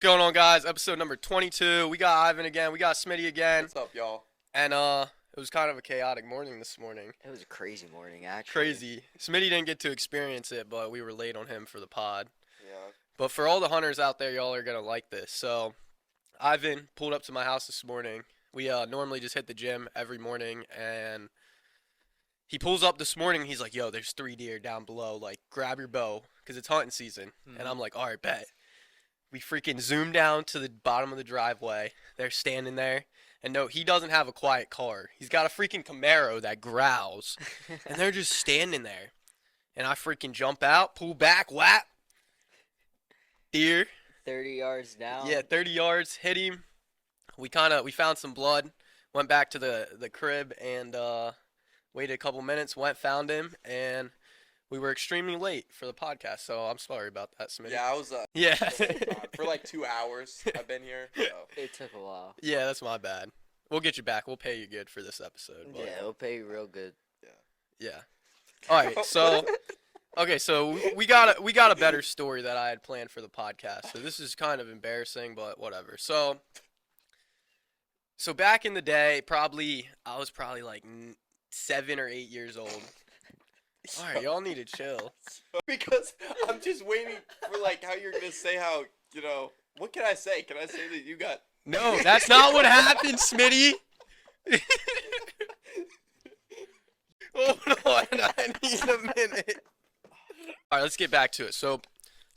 Going on, guys? Episode number 22. We got Ivan again. We got Smitty again. What's up, y'all? And it was kind of a chaotic morning this morning. It was a crazy morning, actually. Crazy. Smitty didn't get to experience it, but we were late on him for the pod. Yeah. But for all the hunters out there, y'all are gonna like this. So, Ivan pulled up to my house this morning. We normally just hit the gym every morning, and he pulls up this morning. He's like, "Yo, there's 3 deer down below. Like, grab your bow, cause it's hunting season." And I'm like, "All right, bet." We freaking zoom down to the bottom of the driveway. They're standing there. And no, he doesn't have a quiet car. He's got a freaking Camaro that growls. And they're just standing there. And I freaking jump out, pull back, whap. Deer. 30 yards down. Yeah, 30 yards, hit him. We found some blood, went back to the crib and waited a couple minutes, found him, and we were extremely late for the podcast, so I'm sorry about that, Smitty. Yeah, I was Yeah. for like 2 hours. I've been here. So. It took a while. Yeah, that's my bad. We'll get you back. We'll pay you good for this episode. But, Yeah, it'll pay you real good. yeah. All right. So, okay. So we got a better story that I had planned for the podcast. So this is kind of embarrassing, but whatever. So back in the day, I was probably like 7 or 8 years old. All right, y'all need to chill. Because I'm just waiting for like how you're gonna say how what can I say? Can I say that you got? No, that's not what happened, Smitty. Hold on, I need a minute. All right, let's get back to it. So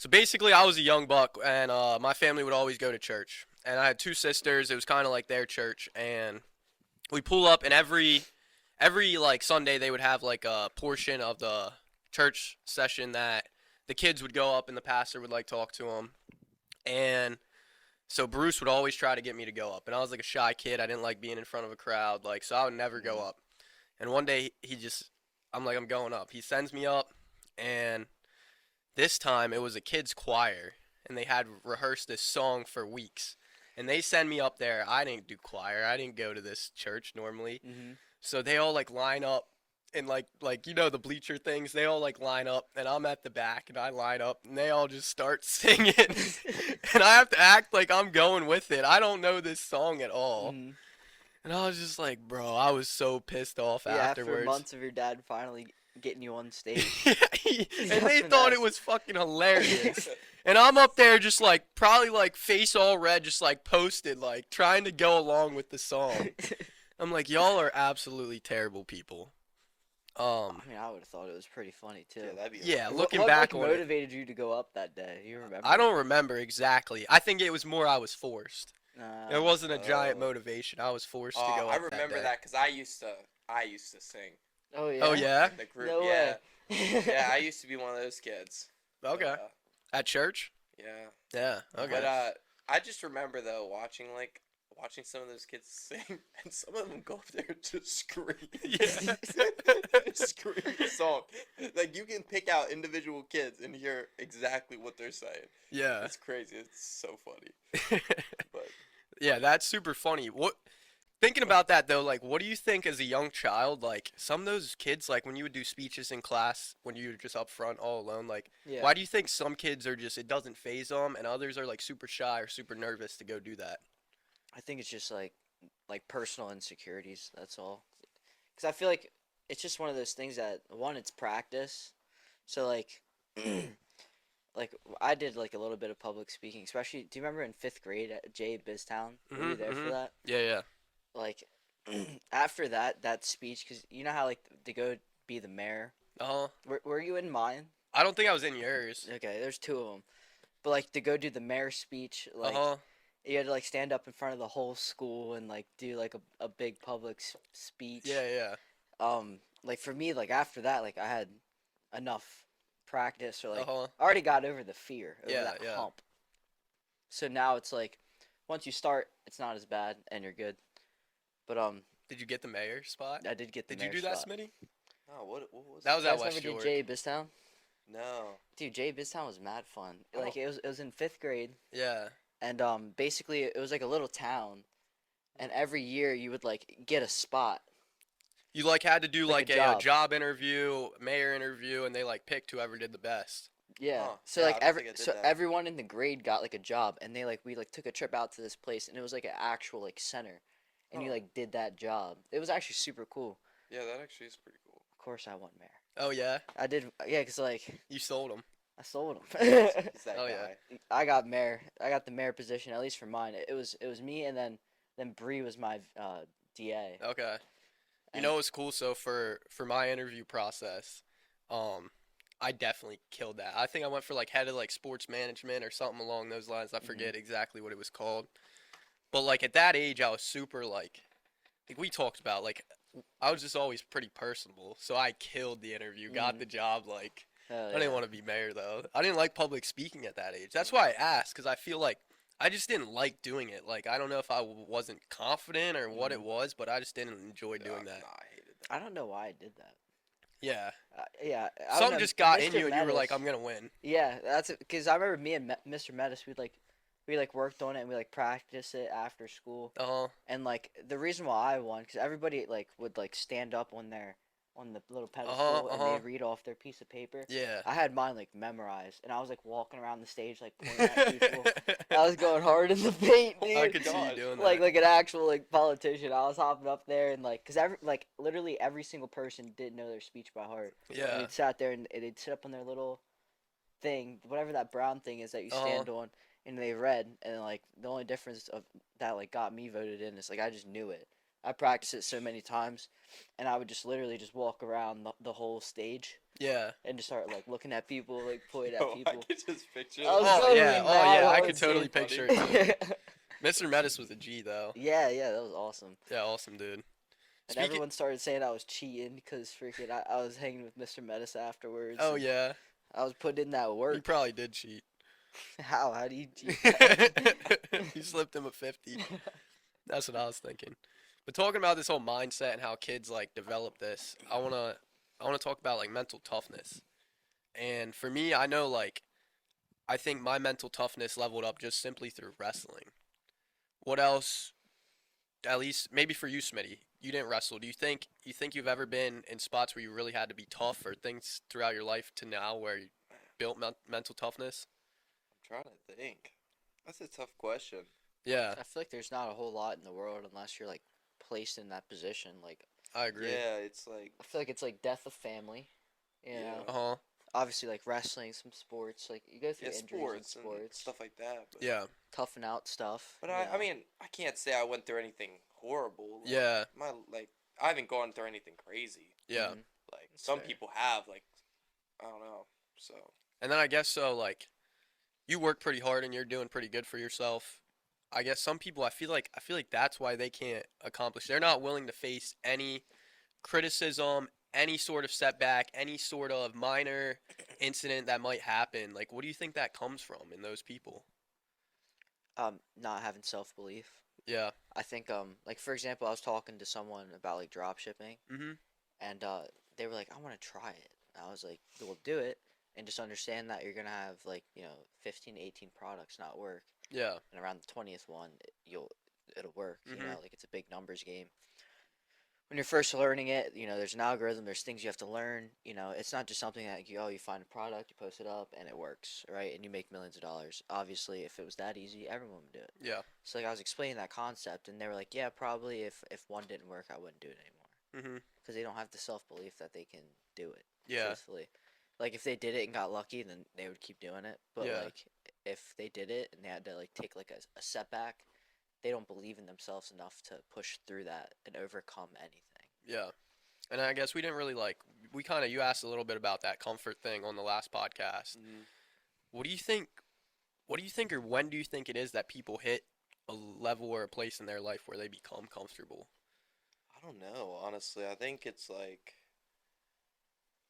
basically, I was a young buck, and my family would always go to church. And I had 2 sisters. It was kind of like their church, and we pull up, and every like Sunday they would have like a portion of the church session that the kids would go up, and the pastor would like talk to them. And so Bruce would always try to get me to go up, and I was like a shy kid. I didn't like being in front of a crowd, like, so I would never go up. And one day I'm like, I'm going up. He sends me up, and this time it was a kids choir, and they had rehearsed this song for weeks. And they send me up there. I didn't do choir. I didn't go to this church normally. Mm-hmm. So they all like line up and like the bleacher things, they all like line up, and I'm at the back and I line up and they all just start singing. And I have to act like I'm going with it. I don't know this song at all. Mm-hmm. And I was just like, bro, I was so pissed off Yeah, afterwards. after months of your dad finally getting you on stage. And they thought it was fucking hilarious. And I'm up there just like probably like face all red, just like posted, like trying to go along with the song. I'm like, y'all are absolutely terrible people. I mean, I would have thought it was pretty funny too. Yeah, that'd be. Yeah, What- looking what, back like, on it, motivated you to go up that day? You remember? I don't remember exactly. I think it was more I was forced. It wasn't a giant Oh. motivation. I was forced to go I up remember day. that because I used to sing. Oh yeah. Oh yeah? In the group. No yeah. way. Yeah, I used to be one of those kids. Okay. At church? Yeah. Yeah. Okay. But I just remember though watching some of those kids sing, and some of them go up there and just scream. Yeah. Scream the song. Like you can pick out individual kids and hear exactly what they're saying. Yeah. It's crazy. It's so funny. But Yeah, that's super funny. Thinking about that though, like what do you think as a young child, like some of those kids, like when you would do speeches in class when you were just up front all alone, like Yeah. why do you think some kids are just, it doesn't phase them, and others are like super shy or super nervous to go do that? I think it's just like personal insecurities. That's all. Because I feel like it's just one of those things that one, it's practice. So like, like I did like a little bit of public speaking, especially. Do you remember in 5th grade at J Biztown? Were you there for that? Yeah, yeah. Like, after that speech, because you know how like to go be the mayor. Uh-huh. Were you in mine? I don't think I was in yours. Okay, there's 2 of them. But like to go do the mayor speech, like. Uh-huh. You had to like stand up in front of the whole school and like do like a big public speech. Yeah, yeah. Like for me, like after that, like I had enough practice, or like Uh-huh. I already got over the fear over Yeah, that yeah. hump. So now it's like once you start, it's not as bad and you're good. But Did you get the mayor spot? I did get the Did you mayor do that, spot. Smitty? oh, what was That was You at guys West never York. did J Biztown? No. Dude, J Biztown was mad fun. Oh. Like it was in 5th grade. Yeah. And basically it was like a little town, and every year you would like get a spot. You like had to do Like like a a job. job interview, mayor interview, and they like picked whoever did the best. Yeah. Huh. So Yeah, like I don't think I did that. everyone in the grade got like a job, and we like took a trip out to this place, and it was like an actual like center, and you Oh. like did that job. It was actually super cool. Yeah, that actually is pretty cool. Of course, I won mayor. Oh yeah, I did. Yeah, cause like you sold them. I sold him. He's that Oh, guy. yeah. I got mayor. I got the mayor position at least for mine. It was me, and then Bree was my DA. Okay. You And- know what's cool? So for my interview process, I definitely killed that. I think I went for like head of like sports management or something along those lines. I forget exactly what it was called. But like at that age, I was super like we talked about like I was just always pretty personable. So I killed the interview, got the job. Like Hell I didn't yeah. want to be mayor though. I didn't like public speaking at that age. That's why I asked because I feel like I just didn't like doing it. Like I don't know if I wasn't confident or what it was, but I just didn't enjoy doing that. Nah, I hated that. I don't know why I did that. Yeah. Yeah. I don't Something know, just got in Mr. you and you were like, Metis- I'm gonna win. Yeah, that's it. Because I remember me and Mr. Metis, we like worked on it and we like practiced it after school. Uh-huh. And like the reason why I won, because everybody like would like stand up on the little pedestal and uh-huh. they'd read off their piece of paper. Yeah. I had mine like memorized, and I was like walking around the stage like pointing at people. I was going hard in the paint, dude. I could see you doing that. Like an actual like politician. I was hopping up there and like, cause literally every single person did know their speech by heart. And Yeah. they'd sat there and they'd sit up on their little thing, whatever that brown thing is that you stand on, and they read. And like the only difference of that like got me voted in is like I just knew it. I practiced it so many times, and I would just literally just walk around the whole stage Yeah. and just start like looking at people, like point Yo, at people. I could just picture I was that. Oh totally yeah. Oh mad yeah. I while could it's totally funny. picture it too. Mr. Metis was a G though. Yeah, that was awesome. Yeah, awesome dude. And Speaking- everyone started saying I was cheating because freaking I was hanging with Mr. Metis afterwards. Oh and yeah. I was putting in that You work. probably did cheat. How? How do you cheat? You slipped him a 50. That's what I was thinking. But talking about this whole mindset and how kids like develop this, I wanna talk about like mental toughness. And for me, I know like I think my mental toughness leveled up just simply through wrestling. What else? At least maybe for you, Smitty, you didn't wrestle. Do you think you've ever been in spots where you really had to be tough, or things throughout your life to now where you built mental toughness? I'm trying to think. That's a tough question. Yeah, I feel like there's not a whole lot in the world unless you're like placed in that position. Like I agree. Yeah, it's like I feel like it's like death of family. You know, Uh huh. obviously like wrestling, some sports. Like you go through injuries in sports and sports, stuff like that. But, Yeah. toughen out stuff. But you I know. mean, I can't say I went through anything horrible. Like, Yeah. I haven't gone through anything crazy. Yeah. Mhm. Like That's some fair. people have. Like I don't know. So And then I guess so like you work pretty hard and you're doing pretty good for yourself. I guess some people I feel like that's why they can't accomplish. They're not willing to face any criticism, any sort of setback, any sort of minor incident that might happen. Like what do you think that comes from in those people? Not having self belief. Yeah. I think like for example, I was talking to someone about like drop shipping, Mhm. and they were like, I want to try it. And I was like, we'll do it, and just understand that you're gonna have like 15 to 18 products not work, Yeah. and around the 20th one it'll work. You know, Mhm. like it's a big numbers game. When you're first learning it, there's an algorithm, there's things you have to learn. It's not just something that you find a product, you post it up, and it works, right? And you make millions of dollars. Obviously, if it was that easy, everyone would do it. Yeah. So like I was explaining that concept, and they were like, yeah, probably if one didn't work, I wouldn't do it anymore. Mhm. Because they don't have the self belief that they can do it. Yeah. Truthfully, like if they did it and got lucky, then they would keep doing it. But Yeah. like if they did it and they had to like take like a setback, they don't believe in themselves enough to push through that and overcome anything. Yeah. And I guess we didn't really you asked a little bit about that comfort thing on the last podcast. What do you think or when do you think it is that people hit a level or a place in their life where they become comfortable? I don't know. Honestly, I think it's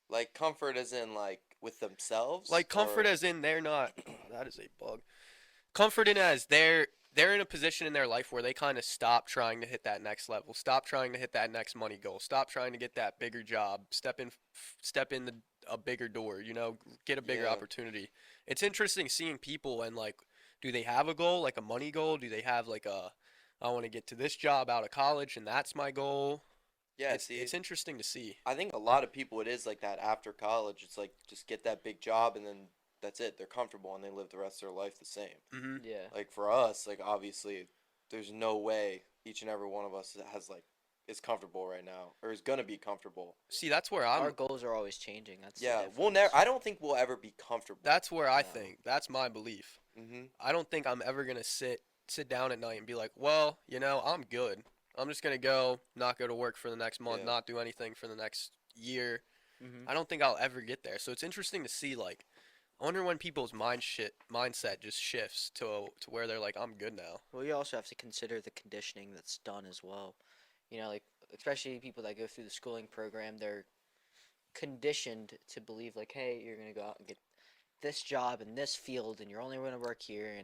like comfort as in like with themselves. Like comfort or- as in they're not that is a bug. Comfort in as they're in a position in their life where they kind of stop trying to hit that next level, stop trying to hit that next money goal, stop trying to get that bigger job, step in a bigger door, get a bigger Yeah. opportunity. It's interesting seeing people and like, do they have a goal, like a money goal? Do they have like I want to get to this job out of college and that's my goal? Yeah, It's interesting to see. I think a lot of people it is like that after college. It's like just get that big job and then that's it. They're comfortable and they live the rest of their life the same. Mm-hmm. Yeah. Like for us, like obviously, there's no way each and every one of us has like is comfortable right now or is gonna be comfortable. See, that's where Our I'm. goals are always changing. That's the Yeah, we'll difference. never. I don't think we'll ever be comfortable. That's where I No. think. That's my belief. Mhm. I don't think I'm ever gonna sit down at night and be like, well, I'm good. I'm just gonna go, not go to work for the next month, Yeah. not do anything for the next year. Mhm. I don't think I'll ever get there. So it's interesting to see, like, I wonder when people's mindset just shifts to where they're like, I'm good now. Well, you also have to consider the conditioning that's done as well. Like especially people that go through the schooling program, they're conditioned to believe like, hey, you're gonna go out and get this job in this field, and you're only going to work here,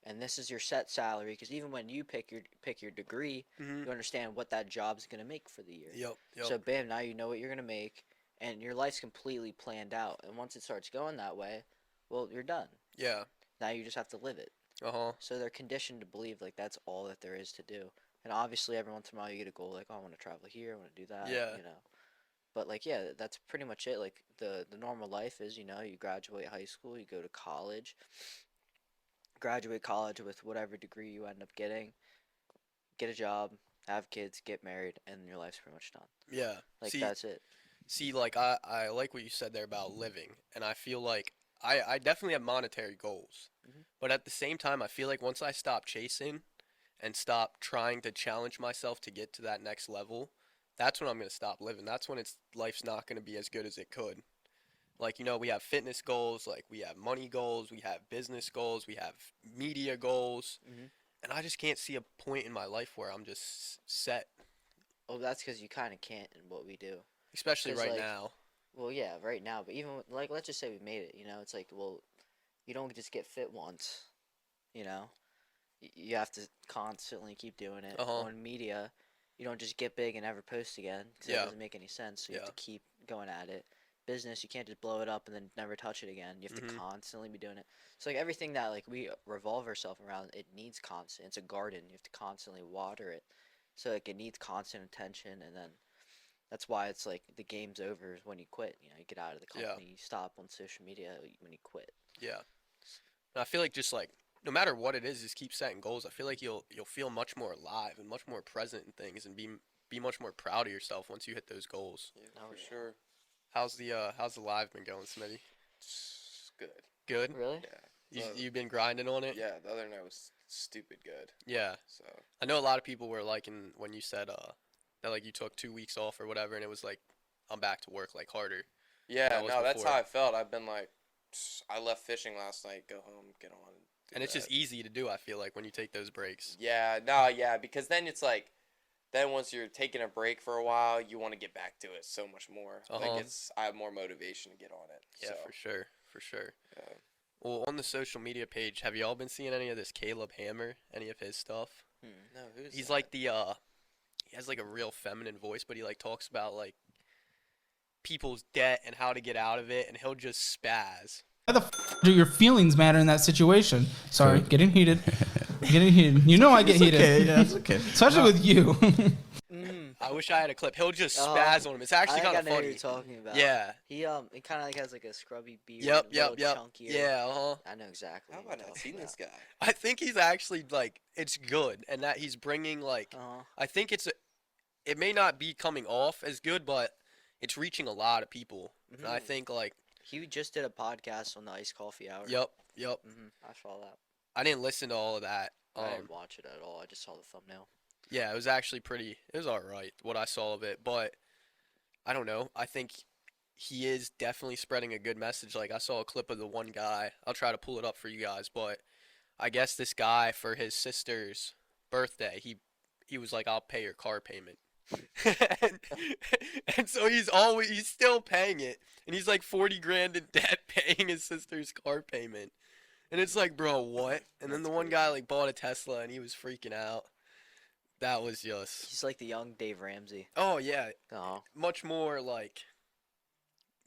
and this is your set salary. Because even when you pick your degree, Mm-hmm. you understand what that job's gonna make for the year. Yep. Yep. So bam, now you know what you're gonna make, and your life's completely planned out. And once it starts going that way, well, you're done. Yeah. Now you just have to live it. Uh huh. So they're conditioned to believe like that's all that there is to do. And obviously, every once in a while, you get a goal like, oh, I want to travel here, I want to do that. Yeah. But like, yeah, that's pretty much it. Like the normal life is, you graduate high school, you go to college, graduate college with whatever degree you end up getting, get a job, have kids, get married, and your life's pretty much done. Yeah. Like See, that's it. See, like I like what you said there about living, and I feel like I definitely have monetary goals, Mhm. but at the same time, I feel like once I stop chasing and stop trying to challenge myself to get to that next level, that's when I'm gonna stop living. That's when life's not gonna be as good as it could. Like, we have fitness goals, like we have money goals, we have business goals, we have media goals, Mhm. and I just can't see a point in my life where I'm just set, Well, that's because you kind of can't in what we do. especially 'Cause, right like, now. Well, yeah, right now, but even like let's just say we made it, it's like, well, you don't just get fit once, you know. You have to constantly keep doing it. Uh-huh. On media, you don't just get big and never post again because Yeah. that doesn't make any sense. So you have Yeah. to keep going at it. Business, you can't just blow it up and then never touch it again. You have Mhm. to constantly be doing it. So like everything that like we revolve ourselves around, it needs constant. It's a garden. You have to constantly water it. So like it needs constant attention, and then that's why it's like the game's over when you quit. You get out of the Yeah. company. You stop on social media when you quit. Yeah. And I feel like just like no matter what it is, just keep setting goals. I feel like you'll feel much more alive and much more present in things and be much more proud of yourself once you hit those goals. Yeah, Oh, for yeah. sure. How's the live been going, Smitty? It's good. Good? Really? Yeah. You've been grinding on it? Yeah, the other night was stupid good. Yeah. So I know a lot of people were liking when you said that like you took 2 weeks off or whatever and it was like I'm back to work like harder. yeah, That was no, that's before. how I felt. I've been like, I left fishing last night. Go home, get on. Do And it's just that. easy to do, I feel like, when you take those breaks. Yeah, no, yeah, because then it's like, then once you're taking a break for a while, you want to get back to it so much more. Uh-huh. Like I have more motivation to get on it. Yeah, so, for sure. For sure. yeah. Well, on the social media page, have y'all been seeing any of this Caleb Hammer? Any of his stuff? No, who's He's that? like he has like a real feminine voice, but he like talks about like people's debt and how to get out of it, and he'll just spaz. Why the do your feelings matter in that situation? Sorry, getting heated. Getting heated. You know I get heated. Okay, yeah, it's okay. Especially with you. I wish I had a clip. He'll just Oh, spaz on him. It's actually I kind think of I know who funny. you're talking about. Yeah. He kind of like has like a scrubby beard. Yep. a little Yep. chunkier. Yeah. I know exactly. How who have I you're not talking seen this about. guy? I think he's actually like it's good, and that he's bringing like I think it may not be coming off as good, but it's reaching a lot of people. And I Mhm. think like He just did a podcast on the Iced Coffee Hour. yep. I saw that. I didn't listen to all of that. I didn't watch it at all. I just saw the thumbnail. Yeah, it was actually pretty. It was all right what I saw of it, but I don't know. I think he is definitely spreading a good message. Like I saw a clip of the one guy. I'll try to pull it up for you guys, but I guess this guy for his sister's birthday, he was like, "I'll pay your car payment." and so he's still paying it, and he's like 40 grand in debt paying his sister's car payment. And it's like, bro, what? And then That's the one crazy. guy like bought a Tesla and he was freaking out. That was just He's like the young Dave Ramsey. oh yeah, Oh, much more like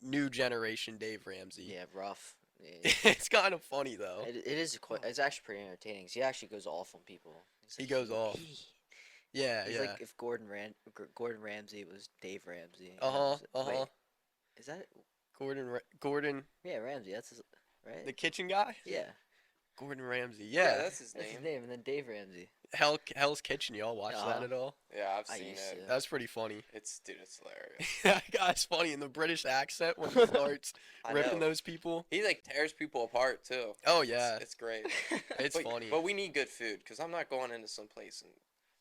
new generation Dave Ramsey. yeah, rough. Yeah. It's kind of funny though. It is quite. It's actually pretty entertaining. 'Cause he actually goes off on people. He's He like, goes off. Yeah, He's yeah. like if Gordon Ramsay was Dave Ramsey. Uh-huh, uh-huh. Is that? Gordon. Yeah, Ramsey. That's his. right? The kitchen guy? Yeah. Gordon Ramsay. Yeah, Yeah. that's his That's his name. name, and then Dave Ramsey. Hell's Kitchen. Y'all watch that Uh-huh. at all? Yeah, I've I seen used it. to. That's pretty funny. It's hilarious. That guy's funny in the British accent when he starts I ripping know. those people. He like tears people apart too. Oh yeah, It's great. it's but, funny. But we need good food because I'm not going into some place and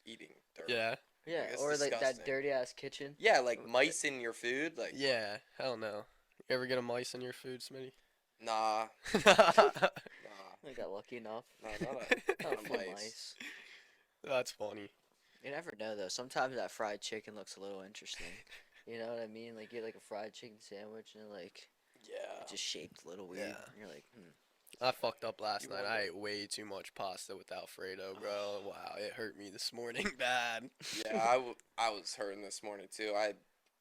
eating dirt. Yeah, Yeah, It's or like that disgusting. dirty ass kitchen. Yeah, like mice in your food. Like, yeah. Hell no. You ever get a mice in your food, Smitty? nah, That's nah, I got lucky enough. nah, not a, Not not a a few mice. funny. You never know though. Sometimes that fried chicken looks a little interesting. You know what I mean? Like you get like a fried chicken sandwich and like Yeah. it's just shaped a little weird. Yeah. And you're like, I fucked up last You night. wonder- I ate way too much pasta with Alfredo, bro. Wow, it hurt me this morning bad. Yeah, I was hurting this morning too.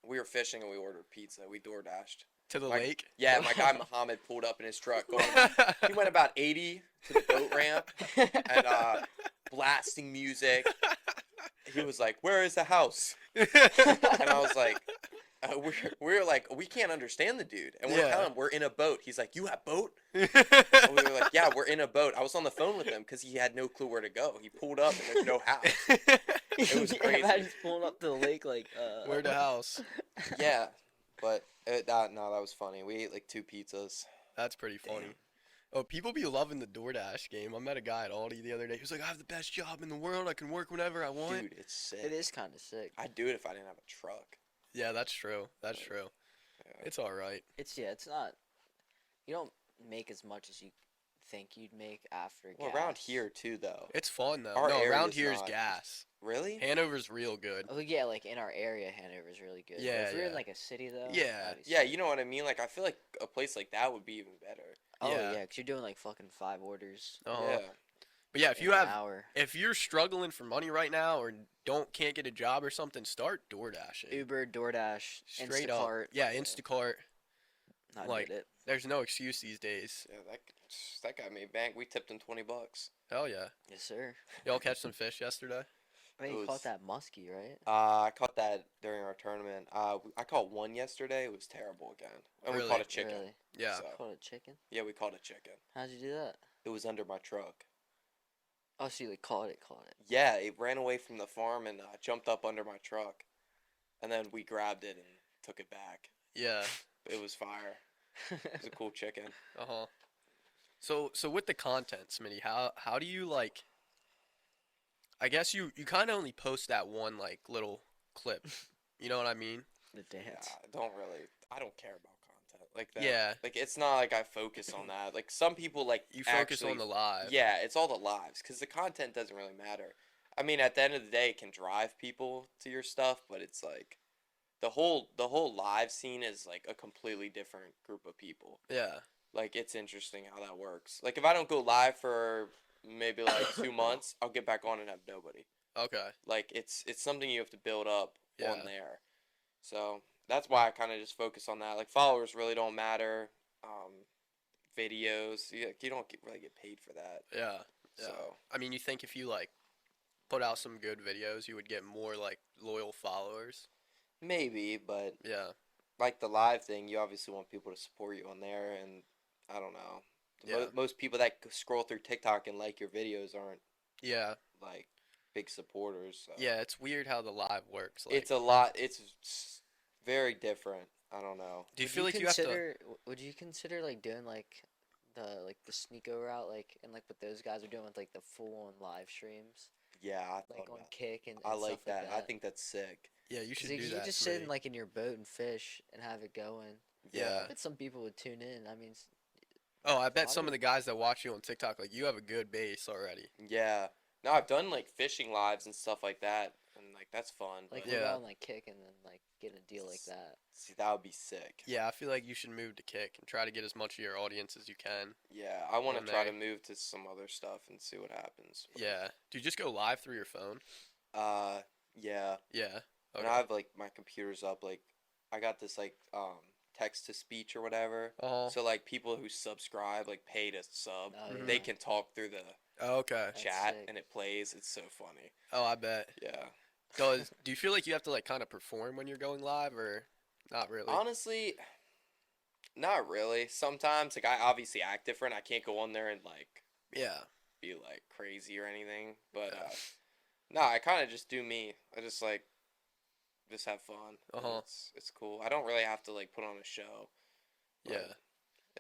We were fishing and we ordered pizza. We door dashed. To the My- lake. Yeah, my guy Muhammad pulled up in his truck. He went about 80 to the boat ramp and blasting music. He was like, "Where is the house?" And I was like, we're like, we can't understand the dude. And we're Yeah. telling him we're in a boat. He's like, "You have boat?" And we were like, "Yeah, we're in a boat." I was on the phone with him because he had no clue where to go. He pulled up and there's no house. It was crazy. Imagine just pulling up to the lake like. Where the house? Yeah, but that was funny. We ate like 2 pizzas. That's pretty funny. Damn. Oh, people be loving the DoorDash game. I met a guy at Aldi the other day. He was like, "I have the best job in the world. I can work whenever I want." Dude, it's sick. It is kind of sick. I'd do it if I didn't have a truck. Yeah, that's true. That's true. Yeah. It's all right. It's not. You don't make as much as you think you'd make after Well, gas. around here too, though. It's fun though. Our No, around area's here is not. gas. Really? Hanover's real good. Oh yeah, like in our area, Hanover's really good. But Yeah, if you're in yeah. like a city though. Yeah. that'd be Yeah, sick. you know what I mean. Like I feel like a place like that would be even better. Oh Yeah. yeah, because you're doing like fucking 5 orders. Uh-huh. Yeah. But yeah, if in you an have, hour. if you're struggling for money right now or can't get a job or something, start DoorDashing. Uber, DoorDash, Straight Instacart. up. Yeah, Instacart. I like- did it. There's no excuse these days. Yeah, that guy made bank. We tipped him $20. Hell yeah. Yes sir. Y'all catch some fish yesterday? I mean, It you was- caught that muskie, right? I caught that during our tournament. I caught one yesterday. It was terrible again. And Really? we caught a chicken. Really? Yeah. So, Caught a chicken. yeah, we caught a chicken. How'd you do that? It was under my truck. Oh, so you like caught it. Yeah, it ran away from the farm and jumped up under my truck. And then we grabbed it and took it back. Yeah. It was fire. It was a cool chicken. Uh-huh. So with the content, Smitty, how do you like, I guess you kind of only post that one like little clip. You know what I mean? The Yeah, dance. I don't care about content like that. Yeah. Like it's not like I focus on that. Like some people like You focus actually, on the live. Yeah, it's all the lives because the content doesn't really matter. I mean, at the end of the day, it can drive people to your stuff, but it's like the whole live scene is like a completely different group of people. Yeah. Like it's interesting how that works. Like if I don't go live for maybe like 2 months, I'll get back on and have nobody. Okay. Like it's something you have to build up Yeah. on there. So that's why I kind of just focus on that. Like followers really don't matter. Videos, you don't really get paid for that. Yeah. Yeah. So I mean, you think if you like put out some good videos, you would get more like loyal followers? maybe, but Yeah. like the live thing, you obviously want people to support you on there, and I don't know. Yeah. Most people that scroll through TikTok and like your videos aren't Yeah. like big supporters. So. Yeah, it's weird how the live works. Like, It's a lot. It's very different. I don't know. do you feel like you have to? Would you consider like doing like the Sneeko route, like and like what those guys are doing with like the full on live streams, Yeah, I like thought on about Kick and I stuff like that. I that. think that's sick. Yeah, you 'Cause should you do could that. just for sit me. in like in your boat and fish and have it going. Yeah. I bet some people would tune in. I mean, Oh, I bet lot some of- of the guys that watch you on TikTok, like you have a good base already. Yeah. No, I've done like fishing lives and stuff like that, and like that's fun. like but go Yeah. out and like Kick and then like get a deal like that. see, that would be sick. Yeah, I feel like you should move to Kick and try to get as much of your audience as you can. Yeah, I want On to try to there. move to some other stuff and see what happens. Yeah. Do you just go live through your phone? Yeah. Yeah. When Okay. I have like my computer's up, like I got this like text to speech or whatever. Oh. So like people who subscribe, like pay to sub, Oh, Mhm. they yeah. can talk through the Okay. That's chat sick. and it plays. It's so funny. Oh, I bet. Yeah. Do you feel like you have to like kind of perform when you're going live or not really? Honestly, Not really. Sometimes, like, I obviously act different. I can't go on there and, like, Yeah. be, like, crazy or anything. But, Yeah. no, I kind of just do me. I just, like, just have fun. And Uh-huh. It's cool. I don't really have to, like, put on a show. But Yeah.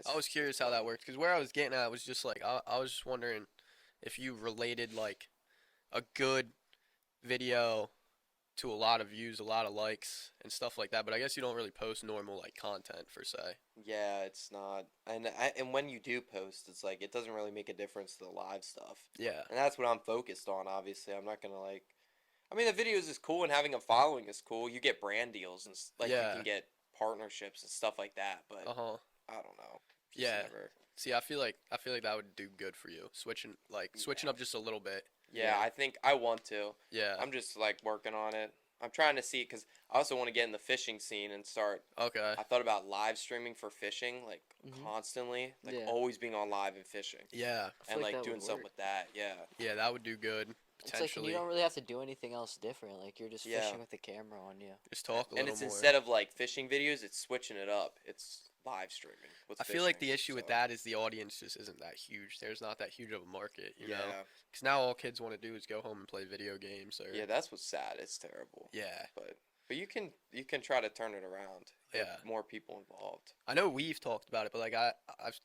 I was it's curious how fun. that worked because where I was getting at was just like I was just wondering if you related like a good video to a lot of views, a lot of likes, and stuff like that. But I guess you don't really post normal like content per se. Yeah, it's not. And when you do post, it's like it doesn't really make a difference to the live stuff. Yeah. And that's what I'm focused on, obviously. I'm not going to like I mean, the videos is cool and having a following is cool. You get brand deals and like you Yeah. can get partnerships and stuff like that, but Uh huh. I don't know. Just Yeah. never. See, I feel like that would do good for you. Switching up just a little bit. Yeah, I think I want to. Yeah. I'm just like working on it. I'm trying to see because I also want to get in the fishing scene and start. Okay. I thought about live streaming for fishing, like Mhm. constantly, like Yeah. always being on live and fishing, Yeah. I feel and like like that doing would something work. with that. Yeah. Yeah, that would do good It's like, and potentially. you don't really have to do anything else different. Like, you're just Yeah. fishing with the camera on you. Just talk a And little it's more. instead of like fishing videos, it's switching it up. It's live streaming. With I feel like fishing, the issue with so, that is the audience just isn't that huge. There's not that huge of a market, you know? Yeah. Because now all kids want to do is go home and play video games or Yeah, that's what's sad. It's terrible. yeah. But you can try to turn it around. Get Yeah. more people involved. I know we've talked about it, but like I've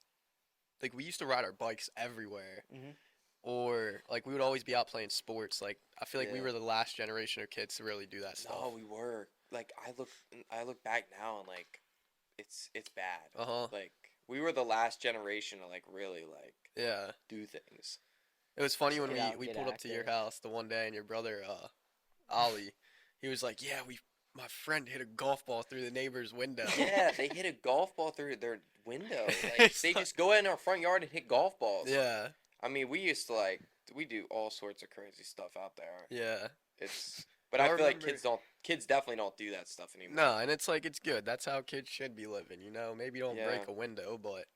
like we used to ride our bikes everywhere, Mhm. or like we would always be out playing sports. Like I feel like we Yeah. were the last generation of kids to really do that stuff. No, we were. Like I look back now and like it's bad. Uh huh. Like we were the last generation to like really like Yeah. do things. It was funny when Get out, we get pulled up to your active. house the one day and your brother Ollie, he was like, "Yeah, my friend hit a golf ball through the neighbor's window." Yeah, they hit a golf ball through their window. Like It's they like- just go in our front yard and hit golf balls. Yeah. I mean, we used to like we do all sorts of crazy stuff out there. Yeah. It's but I I feel like remember- kids definitely don't do that stuff anymore. No, and it's like it's good. That's how kids should be living, you know. Maybe don't Yeah. break a window, but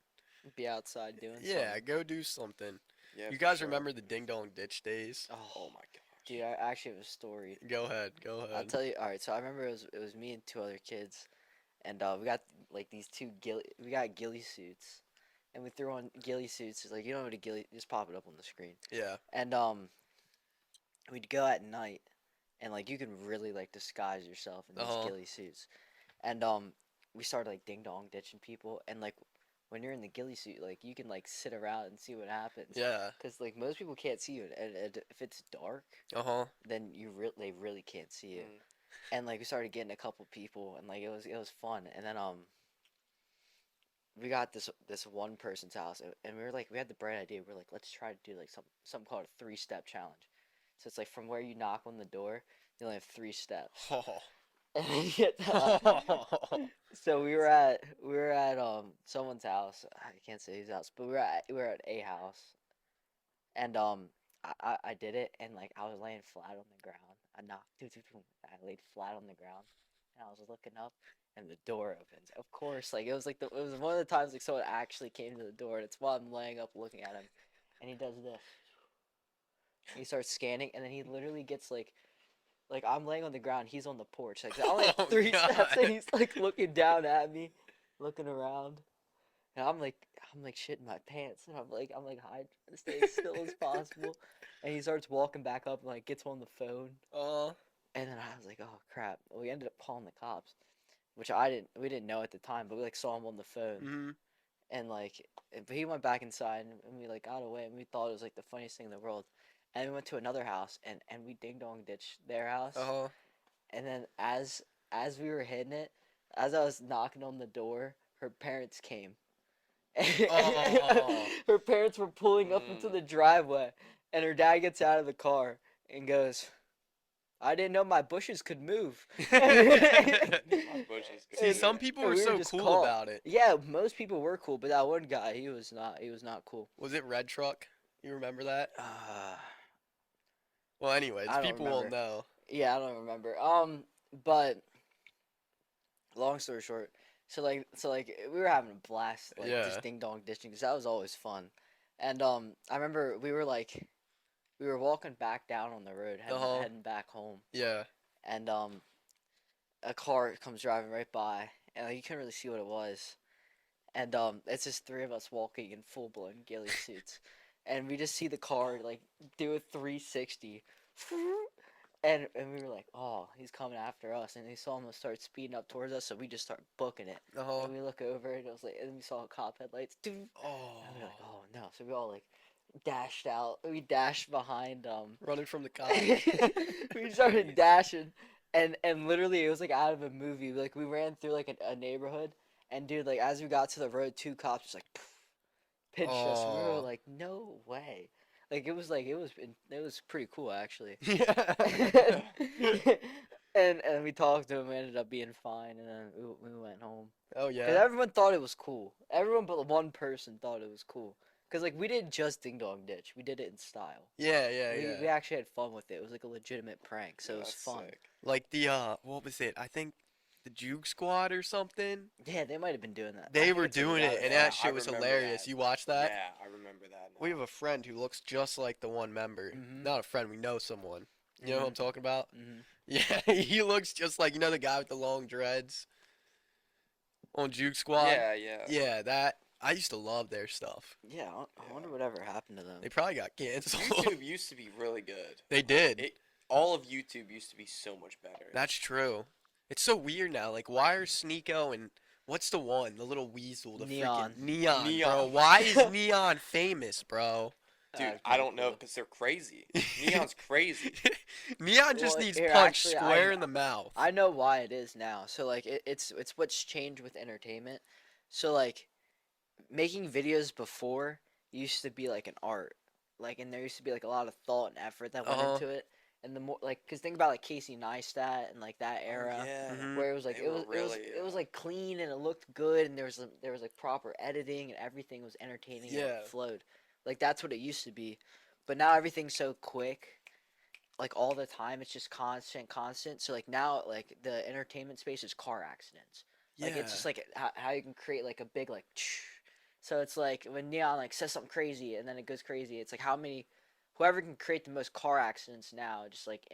Be outside doing yeah, something. go do something. Yeah, You for guys sure. remember the Ding Dong Ditch days? Oh my gosh. Dude, I actually have a story. Go ahead, go I'll ahead. tell you. All right, so I remember it was me and two other kids, and we got like these we got ghillie suits, and we threw on ghillie suits. Like, you know what a ghillie? Just pop it up on the screen. Yeah. And we'd go at night, and like you can really like disguise yourself in these Uh-huh. ghillie suits, and we started like ding dong ditching people, and like when you're in the ghillie suit, like you can like sit around and see what happens. Yeah. Cause like most people can't see you, and if it's dark, Uh-huh. then they really can't see you. Mm. And like we started getting a couple people, and like it was fun. And then we got this one person's house, and we were like we had the bright idea. We are like, let's try to do like something called a 3-step challenge. So it's like from where you knock on the door, you only have 3 steps. Oh. And then you get so we were at someone's house. I can't say whose house, but we were at a house, and I did it, and like I was laying flat on the ground. I knocked, I laid flat on the ground, and I was looking up, and the door opens. Of course, like it was one of the times like someone actually came to the door, and it's while I'm laying up looking at him, and he does this. He starts scanning, and then he literally gets like I'm laying on the ground, he's on the porch. Like I only have Oh, 3 steps, God. and he's like looking down at me, looking around, and I'm like shitting my pants, and I'm like hide, trying to stay as still as possible, and he starts walking back up and like gets on the phone, and then I was like, oh crap. Well, we ended up calling the cops, which we didn't know at the time, but we like saw him on the phone, Mhm. and like but he went back inside, and we like got away, and we thought it was like the funniest thing in the world. And we went to another house, and we ding dong ditched their house. Uh-huh. And then as we were hitting it, as I was knocking on the door, her parents came. Oh. Her parents were pulling up into the driveway, and her dad gets out of the car and goes, "I didn't know my bushes could move." My bushes could See, be some there. people And were we were so just cool caught. about it. Yeah, most people were cool, but that one guy, he was not cool. Was it Red Truck? You remember that? Uh, Well, anyways, I don't people won't remember. know. Yeah, I don't remember. But long story short, so like we were having a blast, like Yeah. just ding dong ditching, 'cause that was always fun. And I remember we were walking back down on the road, Uh-huh. heading back home, Yeah. and a car comes driving right by, and like, you couldn't really see what it was. and it's just three of us walking in full blown ghillie suits, and we just see the car like do a 360, and we were like, oh, he's coming after us, and we saw him start speeding up towards us, so we just start booking it. Uh-huh. And we look over, and it was like, and we saw cop headlights, Oh. and we were like, oh no, so we all like dashed out. We dashed behind Running from the cops. we started dashing, and literally it was like out of a movie. Like we ran through like a neighborhood, and dude, like as we got to the road, two cops just like pinched us. And we were Oh. like, no way. Like it was pretty cool actually. Yeah. and we talked to him. We ended up being fine, and then we went home. Oh Cause yeah. everyone thought it was cool. Everyone but one person thought it was cool. Cause like we didn't just ding dong ditch. We did it in style. Yeah, yeah, We yeah. actually had fun with it. It was like a legitimate prank, so it was That's fun. sick. Like the what was it? I think the Juke Squad or something. Yeah, they might have been doing that. They think were it's a doing it, reality. and Yeah, that I shit was remember hilarious. that. You watched that? Yeah, I remember that. We now. have a friend who looks just like the one member. Mhm. Not a friend, we know someone. You know who I'm Mhm. talking about? Mhm. Yeah, he looks just like, you know, the guy with the long dreads on Juke Squad? Yeah, yeah. Yeah, that. I used to love their stuff. Yeah, I Yeah. wonder whatever happened to them. They probably got canceled. YouTube used to be really good. They did. All of YouTube used to be so much better. That's true. It's so weird now. Like, why are Sneeko and what's the one? The little weasel, the Neon. freaking Neon, bro. Neon. Why is Neon famous, bro? Dude, That's I pretty don't know cool. because they're crazy. Neon's crazy. Neon just Well, needs here, punched actually, square in the mouth. I know why it is now. So like it's what's changed with entertainment. So like making videos before used to be like an art. Like and there used to be like a lot of thought and effort that went Uh-huh. into it. And the more like cuz think about like Casey Neistat and like that era. Oh, yeah. Mhm. Where it was like They it were was really, it was like clean and it looked good and there was like proper editing and everything was entertaining and Yeah. it flowed. Like that's what it used to be. But now everything's so quick. Like all the time it's just constant. So like now like the entertainment space is car accidents. Like it's just like how you can create like a big like so it's like when Neon like says something crazy and then it goes crazy. It's like how many whoever can create the most car accidents now just like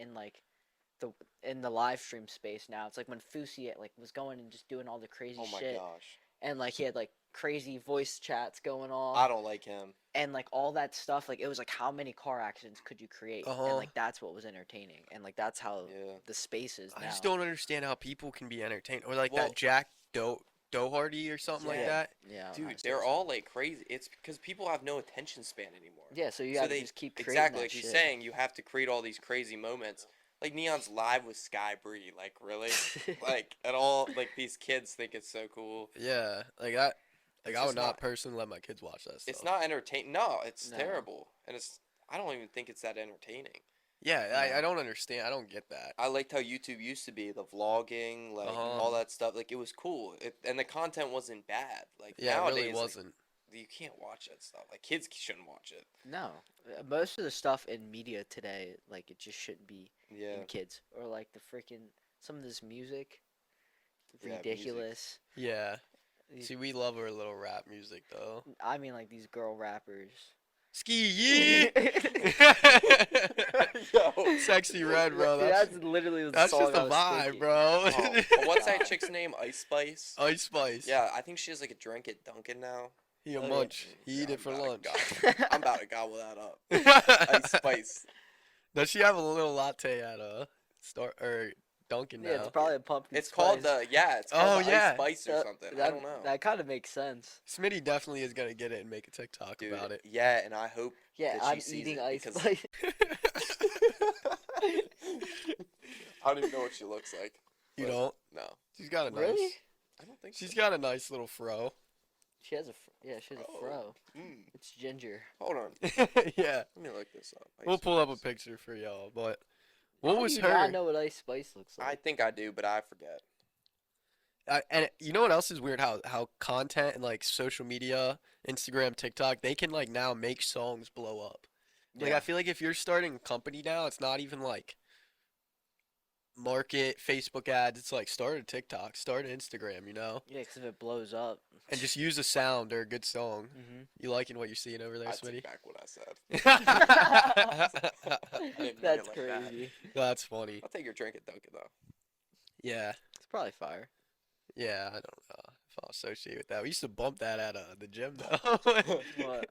in the live stream space now. It's like when Fusi like was going and just doing all the crazy Oh my shit gosh. and like he had like crazy voice chats going on I don't like him. and like all that stuff like it was like how many car accidents could you create Uh-huh. and like that's what was entertaining and like that's how Yeah. the space is now. I just don't understand how people can be entertained. Or like Well- that Jack Doherty or something like Yeah. that. Yeah, I don't know how Dude, to say they're his all name. like crazy. It's because people have no attention span anymore. Yeah, so you So have to they- just keep creating Exactly, that like shit. he's saying, you have to create all these crazy moments. Like Neon's live with Sky Bree, like really, like and all like these kids think it's so cool. Yeah, like that. Like It's I would just not not- personally let my kids watch that stuff. It's not entertaining. No, it's No. terrible, and it's. I don't even think it's that entertaining. Yeah, No. I don't understand. I don't get that. I liked how YouTube used to be, the vlogging, like Uh-huh. all that stuff. Like it was cool, and the content wasn't bad. Like Yeah, nowadays, it really like, wasn't. you can't watch that stuff. Like kids shouldn't watch it. No, most of the stuff in media today, like it just shouldn't be Yeah. in kids or like the freaking some of this music, Yeah, music. ridiculous. Yeah. These- See, we love our little rap music though. I mean, like these girl rappers. Ski yee. Yo. Sexy red, bro. That's literally the That's song just I a was vibe, thinking. bro. Oh, what's that chick's name? Ice Spice. Ice Spice. Yeah, I think she has like a drink at Dunkin' now. He a Oh, yeah. munch. He Yeah, eat it I'm for about to lunch. I'm about to gobble that up. Ice Spice. Does she have a little latte at Dunkin' now? Yeah, it's probably a pumpkin. It's called spice. it's called Oh, the yeah. Ice Spice or That- something. That, I don't know. That kind of makes sense. Smitty definitely is gonna get it and make a TikTok Dude, about it. yeah, and I hope Yeah, that she I'm sees eating it ice because- spice. I don't even know what she looks like. You but don't? No, She's got a nice. Really? I don't think She's so. got a nice little fro. She has a she has a Fro. fro. Mm, It's ginger. hold on, Yeah. let me look this up. We'll Ice pull up a Spice. picture for y'all, but How what do was you her? not know what ice spice looks I like? think I do, but I forget. And you know what else is weird? How content and like social media, Instagram, TikTok, they can like now make songs blow up. Like Yeah. I feel like if you're starting a company now, it's not even like market Facebook ads. It's like start a TikTok, start an Instagram, you know, Yeah, because if it blows up. and just use a sound or a good song. Mm-hmm. You liking what you're seeing over there, I Smitty? take back what I said. didn't mean That's it like that. crazy. That's funny. I'll take your drink at Dunkin' though. Yeah, It's probably fire. yeah. I don't know. I'll associate with that. We used to bump that at the gym though. What?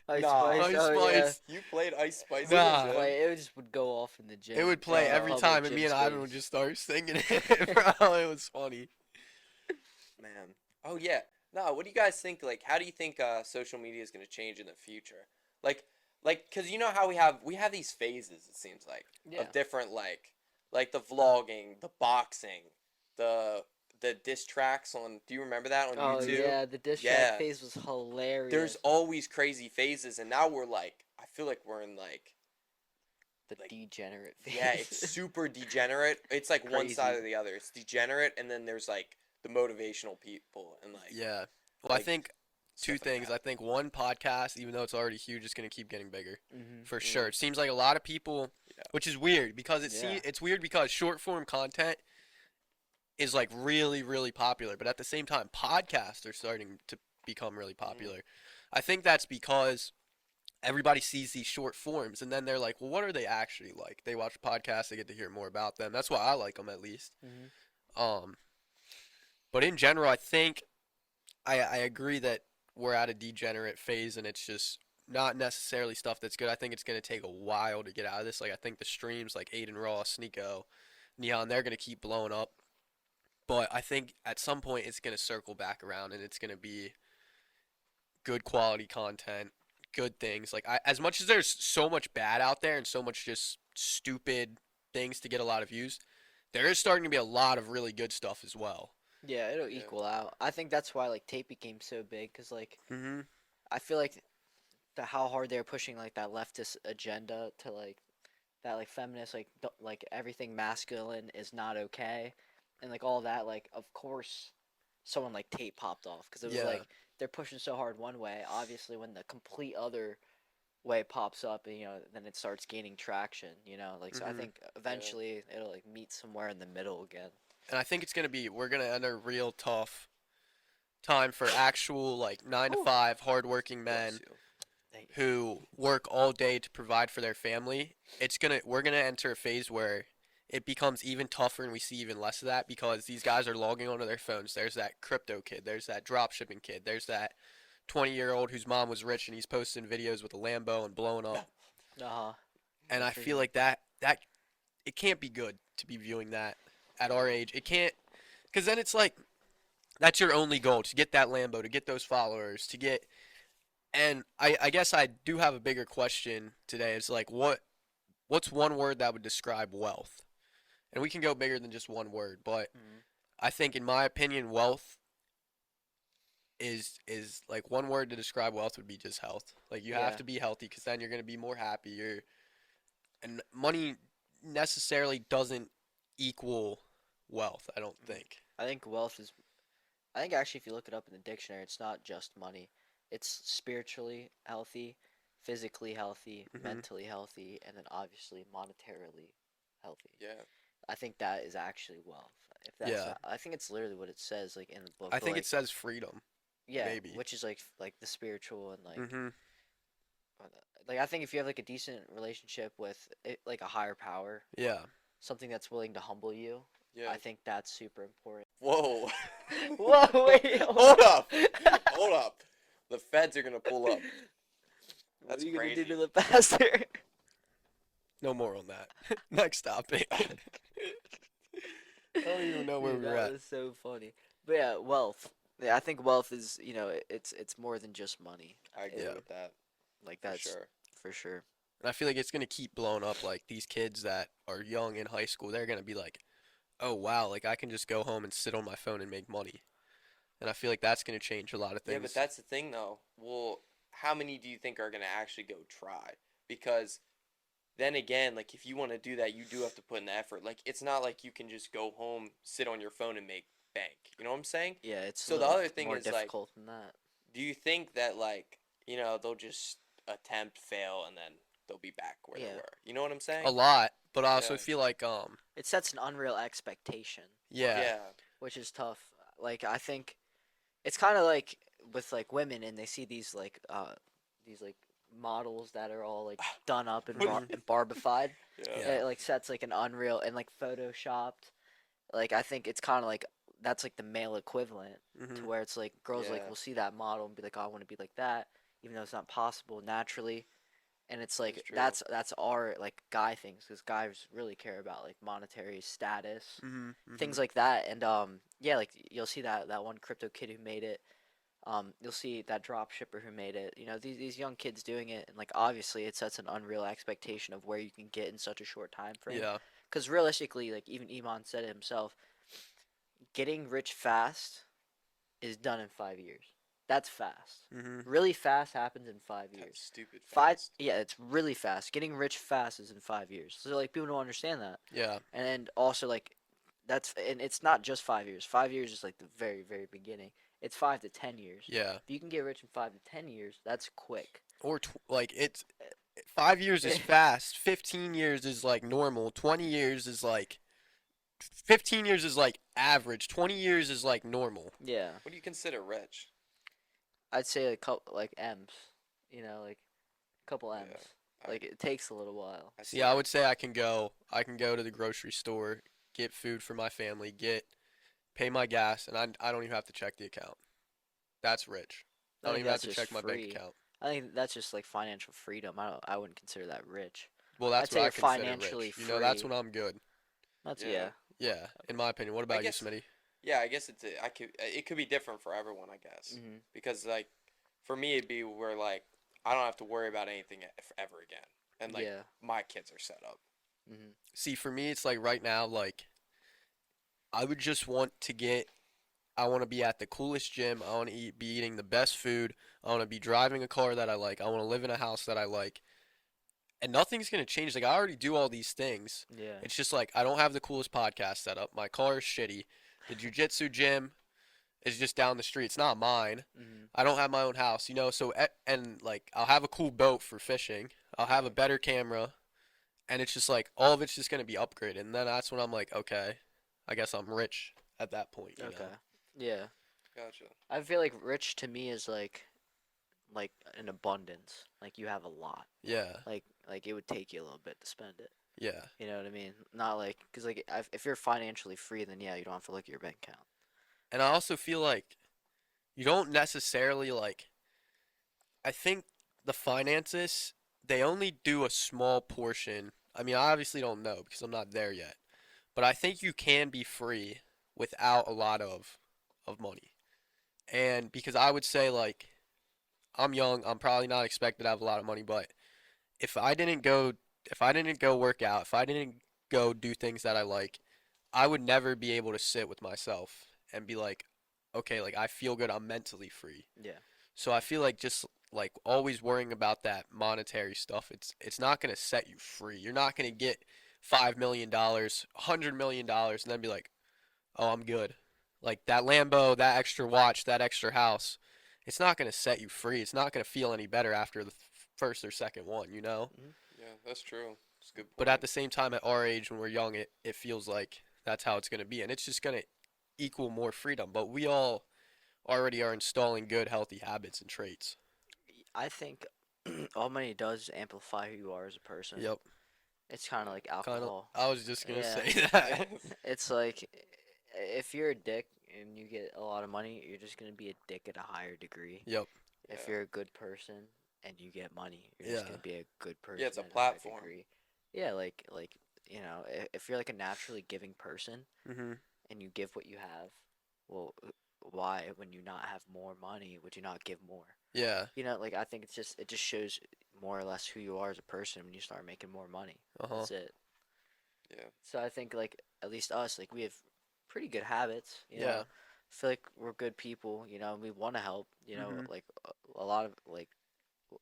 Ice Nah. Spice. Ice Oh yeah. Spice. You played Ice Spice Nah. in Just the gym? play. It just would go off in the gym. It would play in the every public time, and gym me and Ivan would space. just start singing it, bro. It was funny. Man. Oh yeah. No, what do you guys think? Like, how do you think social media is gonna change in the future? Cause you know how we have these phases. It seems like Yeah. of different like the vlogging, the boxing, the diss tracks on. Do you remember that on Oh YouTube? yeah, the diss Yeah. track phase was hilarious. There's always crazy phases, and now we're like, I feel like we're in like, the like, degenerate phase. yeah, it's super degenerate. It's like one side Crazy. or the other. It's degenerate, and then there's like the motivational people, and like Yeah. Well, I like, think two stuff like things. that. I think one, podcast, even though it's already huge, is gonna keep getting bigger Mm-hmm. for sure. It seems like a lot of people, Yeah. which is weird because Yeah. it's weird because short form content is like really really popular, but at the same time, podcasts are starting to become really popular. I think that's because everybody sees these short forms and then they're like, well, what are they actually like? They watch a podcast, they get to hear more about them. That's why I like them, at least. Mm-hmm. But in general, I think I agree that we're at a degenerate phase, and it's just not necessarily stuff that's good. I think it's going to take a while to get out of this. Like, I think the streams like Aiden Ross, Nico, Neon, they're going to keep blowing up. But I think at some point it's going to circle back around, and it's going to be good quality content, good things. Like, as much as there's so much bad out there and so much just stupid things to get a lot of views, there is starting to be a lot of really good stuff as well. Yeah, it'll Yeah. equal out. I think that's why like tape became so big, cause like Mm-hmm. I feel like how hard they're pushing like that leftist agenda to like that like feminist like everything masculine is not okay, and like all that, like of course someone like tape popped off because it was Yeah. like they're pushing so hard one way. Obviously, when the complete other way pops up, and then it starts gaining traction. Like so I Mhm. think eventually it'll like meet somewhere in the middle again. And I think we're going to enter a real tough time for actual, like, 9 to 5 hardworking men bless you. who work all day to provide for their family. We're going to enter a phase where it becomes even tougher and we see even less of that because these guys are logging onto their phones. There's that crypto kid, there's that drop shipping kid, there's that 20-year-old whose mom was rich and he's posting videos with a Lambo and blowing up. Uh-huh. And I feel like that it can't be good to be viewing that at our age. It can't, because then it's like that's your only goal, to get that Lambo, to get those followers, to get. And I guess I do have a bigger question today. It's like what's one word that would describe wealth? And we can go bigger than just one word, but Mhm. I think in my opinion, wealth is like one word to describe wealth would be just health. Like you have Yeah. to be healthy because then you're gonna be more happy. And money necessarily doesn't equal wealth, I don't think. I think wealth is. I think actually, if you look it up in the dictionary, it's not just money. It's spiritually healthy, physically healthy, Mhm. mentally healthy, and then obviously monetarily healthy. Yeah. I think that is actually wealth. If that's, Yeah. I think it's literally what it says, like in the book. I but, think like, it says freedom. yeah, maybe. which is like the spiritual and like Mhm. like I think if you have like a decent relationship with it, like a higher power, Yeah. something that's willing to humble you, Yeah. I think that's super important. Whoa. Whoa, wait, Hold up. Hold up. The feds are gonna pull up. What That's are you gonna crazy. do to the pastor? No more on that. Next topic. I don't even know where Dude, we were that at. was so funny. But yeah, wealth. Yeah, I think wealth is it's more than just money. I agree Yeah. with that. Like For that's sure. for sure. And I feel like it's gonna keep blowing up. Like these kids that are young in high school, they're gonna be like, "Oh wow, like I can just go home and sit on my phone and make money." And I feel like that's gonna change a lot of things. Yeah, but that's the thing though. Well, how many do you think are gonna actually go try? Because then again, like if you want to do that, you do have to put in the effort. Like it's not like you can just go home, sit on your phone, and make bank. You know what I'm saying? Yeah, it's So a the little other thing more is, like, difficult than that. Do you think that like they'll just attempt, fail, and then they'll be back where they Yeah. were? You know what I'm saying? a lot, but I also Yeah. feel like It sets an unreal expectation, yeah, Yeah. which is tough. Like I think it's kind of like with like women, and they see these like models that are all like done up and barbified. Yeah. Yeah. It like sets like an unreal and like photoshopped. Like I think it's kind of like that's like the male equivalent to Mhm. where it's like girls like Yeah. will see that model and be like, oh, I want to be like that, even though it's not possible naturally. And it's like That's true. that's our like guy things because guys really care about like monetary status, Mhm. things Mhm. like that. And yeah, like you'll see that one crypto kid who made it. You'll see that drop shipper who made it. You know, these young kids doing it, and like obviously it sets an unreal expectation of where you can get in such a short time frame. Yeah. Because realistically, like even Iman said it himself, getting rich fast is done in 5 years. That's fast. Mhm. Really fast happens in 5 years. That's stupid Five, fast. yeah, it's really fast. Getting rich fast is in 5 years. So like people don't understand that, Yeah. and also like and it's not just 5 years. 5 years is like the very very beginning. It's 5 to 10 years. Yeah. If you can get rich in 5 to 10 years, that's quick. Or like it's 5 years is fast. 15 years is like normal. 20 years is like 15 years is like average. 20 years is like normal. Yeah, What do you consider rich? I'd say a couple like M's. You know, like a couple M's. Yeah, Like it takes a little while. I See, I see. would say I can go to the grocery store, get food for my family, pay my gas, and I don't even have to check the account. That's rich. I I don't think even have that's to just check my bank free. account. I think that's just like financial freedom. I wouldn't consider that rich. Well, I'd that's say what I you're consider financially rich. You know, that's free. when I'm good. That's Yeah. yeah. Yeah, in my opinion. What I about you, guess- Smitty? Yeah, I guess it could be different for everyone, I guess. Mhm. Because like for me it'd be where like I don't have to worry about anything ever again. And like Yeah. my kids are set up. Mhm. See, for me, it's like right now, like I would just want to get. I want to be at the coolest gym. I want to be eating the best food. I want to be driving a car that I like. I want to live in a house that I like. And nothing's gonna change. Like I already do all these things. Yeah. It's just like I don't have the coolest podcast setup. My car is shitty. The jujitsu gym is just down the street. It's not mine. Mhm. I don't have my own house, you know. So and like I'll have a cool boat for fishing. I'll have a better camera, and it's just like all of it's just gonna be upgraded. And then that's when I'm like, okay, I guess I'm rich at that point. You Okay. know? Yeah. Gotcha. I feel like rich to me is like an abundance. Like you have a lot. Yeah. Like it would take you a little bit to spend it. Yeah. You know what I mean? Not like because like if you're financially free, then yeah, you don't have to look at your bank account. And I also feel like you don't necessarily like. I think the finances they only do a small portion. I mean, I obviously don't know because I'm not there yet. But I think you can be free without a lot of money. And because I would say like I'm young, I'm probably not expected to have a lot of money, but if I didn't go if I didn't go work out, if I didn't go do things that I like, I would never be able to sit with myself and be like, okay, like I feel good, I'm mentally free. Yeah. So I feel like just like always worrying about that monetary stuff, it's not gonna set you free. You're not gonna get $5 million, $100 million, and then be like, oh, I'm good. Like that Lambo, that extra watch, that extra house, it's not gonna set you free. It's not gonna feel any better after the first or second one, you know. Yeah, that's true. It's a good point. But at the same time, at our age, when we're young, it feels like that's how it's gonna be, and it's just gonna equal more freedom. But we all already are installing good, healthy habits and traits. I think all money does is amplify who you are as a person. Yep. It's kind of like Kind of. alcohol. I was just gonna Yeah. say that. It's like if you're a dick and you get a lot of money, you're just gonna be a dick at a higher degree. Yep. If Yeah. you're a good person and you get money, you're just Yeah. gonna be a good person. Yeah, it's a at higher platform. degree. Yeah, like you know, if you're like a naturally giving person Mhm. and you give what you have, well, why when you not have more money would you not give more? Yeah. You know, like I think it just shows more or less who you are as a person when you start making more money. Uh huh. That's it. Yeah. So I think like at least us, like we have pretty good habits. You Yeah. know, I feel like we're good people. You know, and we want to help. You know, Mhm. like a lot of like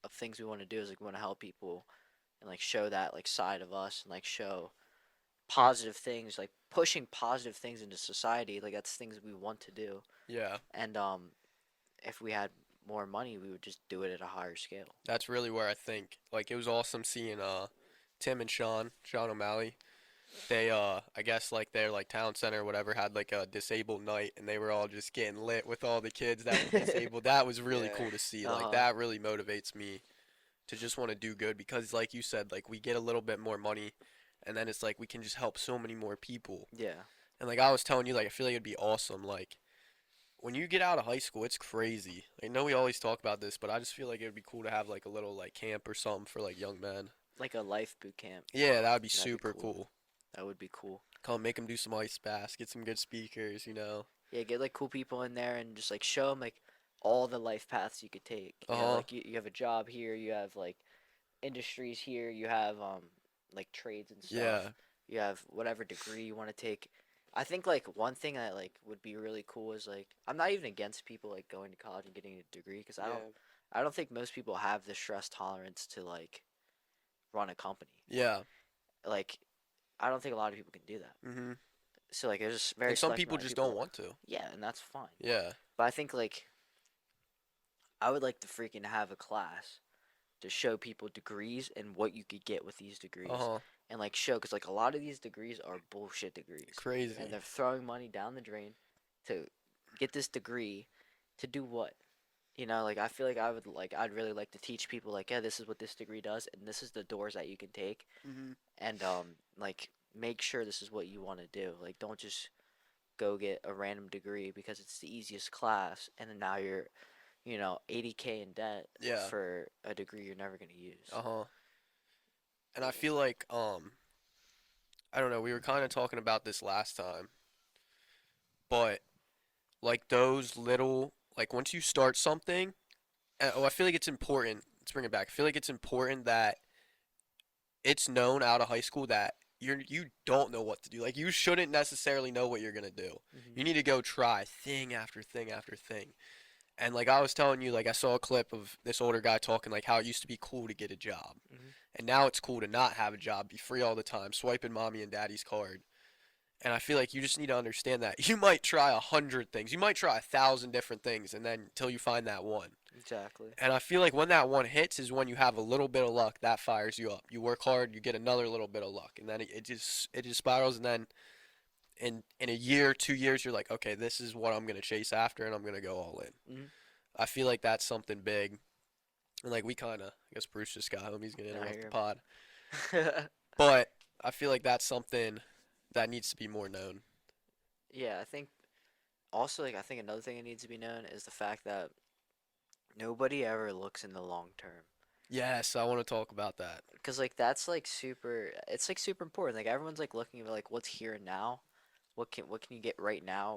of things we want to do is like we want to help people and like show that like side of us and like show positive things, like pushing positive things into society. Like that's things we want to do. Yeah. And if we had more money, we would just do it at a higher scale. That's really where I think like it was awesome seeing Tim and Sean O'Malley. They I guess like their like town center or whatever had like a disabled night and they were all just getting lit with all the kids that were disabled. That was really Yeah. cool to see. Uh-huh. Like that really motivates me to just want to do good because like you said, like we get a little bit more money and then it's like we can just help so many more people. Yeah. And like I was telling you, like I feel like it'd be awesome. Like when you get out of high school, it's crazy. I know we always talk about this, but I just feel like it would be cool to have like a little like camp or something for like young men. Like a life boot camp. Yeah, that would be That'd be super cool. cool. That would be cool. Come make them do some ice baths, get some good speakers, you know. Yeah, get like cool people in there and just like show them like all the life paths you could take. You know, Uh-huh. like you have a job here, you have like industries here, you have like trades and stuff. Yeah. You have whatever degree you want to take. I think like one thing that like would be really cool is like I'm not even against people like going to college and getting a degree because I don't think most people have the stress tolerance to like run a company. Yeah. Like I don't think a lot of people can do that. Mhm. So like there's just very And some select people amount of just people- don't want to. Yeah, and that's fine. Yeah. But I think like I would like to freaking have a class to show people degrees and what you could get with these degrees, Uh-huh. and like show because like a lot of these degrees are bullshit degrees, Crazy. and they're throwing money down the drain to get this degree to do what? You know, like I feel like I'd really like to teach people like, yeah, this is what this degree does, and this is the doors that you can take, Mhm. and like make sure this is what you want to do. Like, don't just go get a random degree because it's the easiest class, and then now you're, 80K in debt Yeah. for a degree you're never gonna use. Uh-huh. And I feel like I don't know, we were kind of talking about this last time, but like those little like once you start something, I feel like it's important. Let's bring it back. I feel like it's important that it's known out of high school that you don't know what to do. Like you shouldn't necessarily know what you're gonna do. Mhm. You need to go try thing after thing after thing. And like I was telling you, like I saw a clip of this older guy talking like how it used to be cool to get a job. Mhm. And now it's cool to not have a job, be free all the time, swiping mommy and daddy's card. And I feel like you just need to understand that. You might try 100 things. You might try 1,000 different things and then until you find that one. Exactly. And I feel like when that one hits is when you have a little bit of luck that fires you up. You work hard, you get another little bit of luck, and then it just spirals. And then in a year, 2 years, you're like, okay, this is what I'm gonna chase after, and I'm gonna go all in. Mhm. I feel like that's something big. And like we kind of, I guess Bruce just got home. He's gonna I interrupt hear the him. pod, but I feel like that's something that needs to be more known. Yeah, I think also like I think another thing that needs to be known is the fact that nobody ever looks in the long term. Yes, I want to talk about that. Cause like that's like super. It's like super important. Like everyone's like looking at like what's here and now. What can you get right now?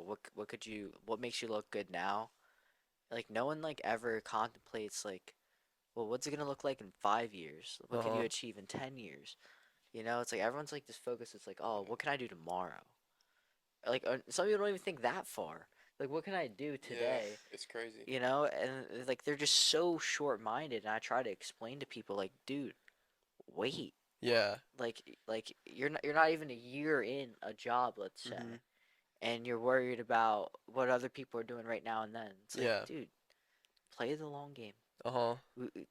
What makes you look good now? Like no one like ever contemplates like, well, what's it gonna look like in 5 years? What can you Uh-huh. achieve in 10 years? You know, it's like everyone's like just focused. It's like, oh, what can I do tomorrow? Like some people don't even think that far. Like, what can I do today? Yeah, it's crazy. You know, and like they're just so short-minded. And I try to explain to people like, dude, wait. Yeah. Like you're not even a year in a job, let's say, Mhm. and you're worried about what other people are doing right now and then. It's like, Yeah. dude, play the long game. Uh-huh.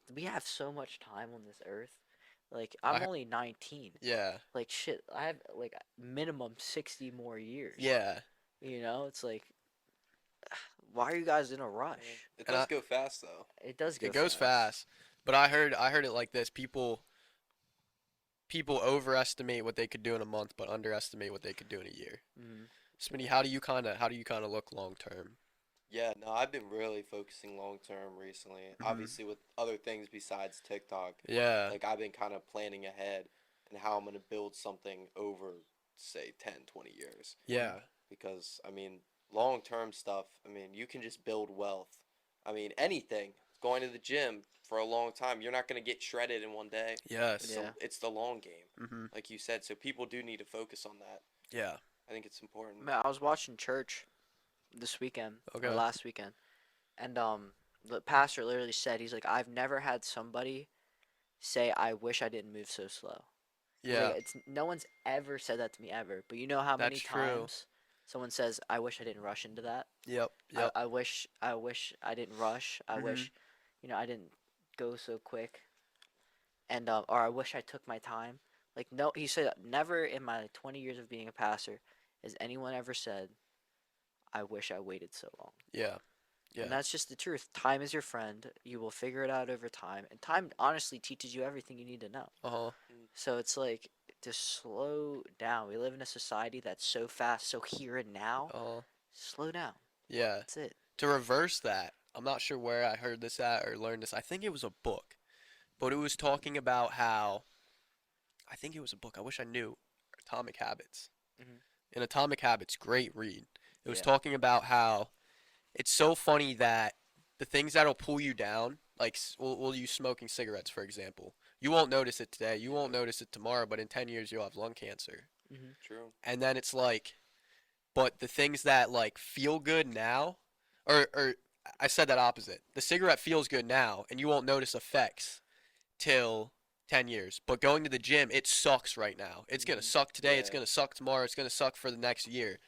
We have so much time on this earth. Like I I'm he- only 19. Yeah. Like shit, I have like minimum 60 more years. Yeah. You know, it's like, why are you guys in a rush? It And does I- go fast though. It does go. It goes fast. But I heard it like this. People overestimate what they could do in a month, but underestimate what they could do in a year. Mhm. Smitty, how do you kind of look long term? Yeah, no, I've been really focusing long term recently. Obviously, with other things besides TikTok. Yeah. Like, I've been kind of planning ahead and how I'm going to build something over, say, 10, 20 years. Yeah. Because, I mean, long term stuff, I mean, you can just build wealth. I mean, anything. Going to the gym for a long time, you're not going to get shredded in one day. Yes. Yeah. It's the long game, Mhm. like you said. So people do need to focus on that. Yeah. I think it's important. Man, I was watching church this weekend Okay. or last weekend, and the pastor literally said he's like, I've never had somebody say, I wish I didn't move so slow. He's Yeah. like, it's no one's ever said that to me ever. But you know how many That's true. times someone says, I wish I didn't rush into that. Yep. Yep. I wish I didn't rush. I Mhm. wish, I didn't go so quick. And or I wish I took my time. Like no, he said never in my 20 years of being a pastor has anyone ever said, I wish I waited so long. Yeah. Yeah. And that's just the truth. Time is your friend. You will figure it out over time. And time honestly teaches you everything you need to know. Uh-huh. So it's like to slow down. We live in a society that's so fast, so here and now. Slow down. Yeah. That's it. To reverse that, I'm not sure where I heard this at or learned this. I think it was a book, but it was talking about how. I think it was a book. I wish I knew. Atomic Habits. Mhm. In Atomic Habits, great read. It was Yeah. talking about how it's so funny that the things that'll pull you down, like we'll use smoking cigarettes for example. You won't notice it today. You won't notice it tomorrow, but in 10 years you'll have lung cancer. True. And then it's like, but the things that like feel good now, or I said that opposite. The cigarette feels good now, and you won't notice effects till 10 years. But going to the gym, it sucks right now. It's gonna suck today. It's Yeah. gonna suck tomorrow. It's gonna suck for the next year.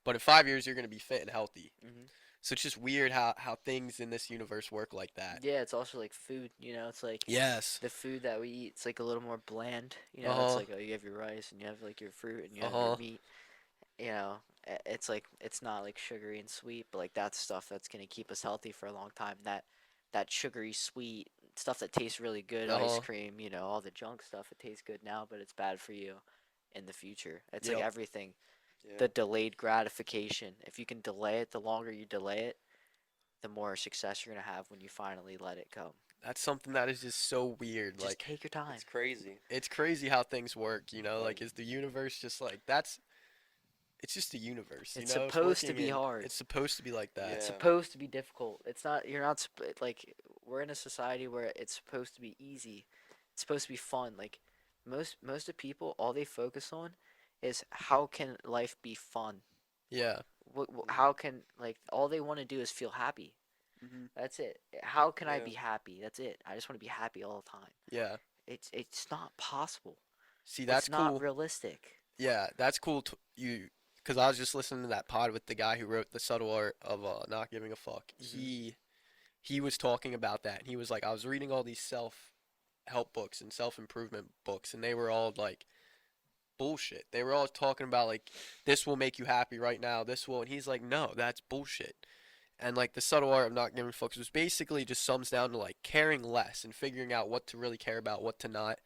But in 5 years, you're gonna be fit and healthy. Mhm. So it's just weird how things in this universe work like that. Yeah, it's also like food. You know, it's like Yes. the food that we eat. It's like a little more bland. You know, Uh-huh. it's like, oh, you have your rice and you have like your fruit and you have Uh-huh. your meat. You know, it's like it's not like sugary and sweet, but like that's stuff that's gonna keep us healthy for a long time. That sugary sweet stuff that tastes really good, ice Uh-huh. cream. You know, all the junk stuff. It tastes good now, but it's bad for you in the future. It's like Yep. everything. Yeah. The delayed gratification. If you can delay it, the longer you delay it, the more success you're gonna have when you finally let it come. That's something that is just so weird. Just Like take your time. It's crazy. it's crazy how things work, you know? Like Like- is the universe just like that's it's just the universe, you It's know? supposed to working be in- hard. It's supposed to be like that. It's Yeah. supposed to be difficult. It's not. You're not like we're in a society where it's supposed to be easy. It's supposed to be fun. Like most of people, all they focus on is how can life be fun. Yeah. How can like all they want to do is feel happy. Mhm. That's it. How can I Yeah. be happy? That's it. I just want to be happy all the time. Yeah. It's not possible. See, that's it's not cool. realistic. Yeah, that's cool. Because I was just listening to that pod with the guy who wrote The Subtle Art of Not Giving a Fuck. He was talking about that. And he was like, I was reading all these self-help books and self-improvement books, and they were all like bullshit. They were all talking about like this will make you happy right now. This will, and he's like, no, that's bullshit. And like The Subtle Art of Not Giving a Fuck was basically just sums down to like caring less and figuring out what to really care about, what to not.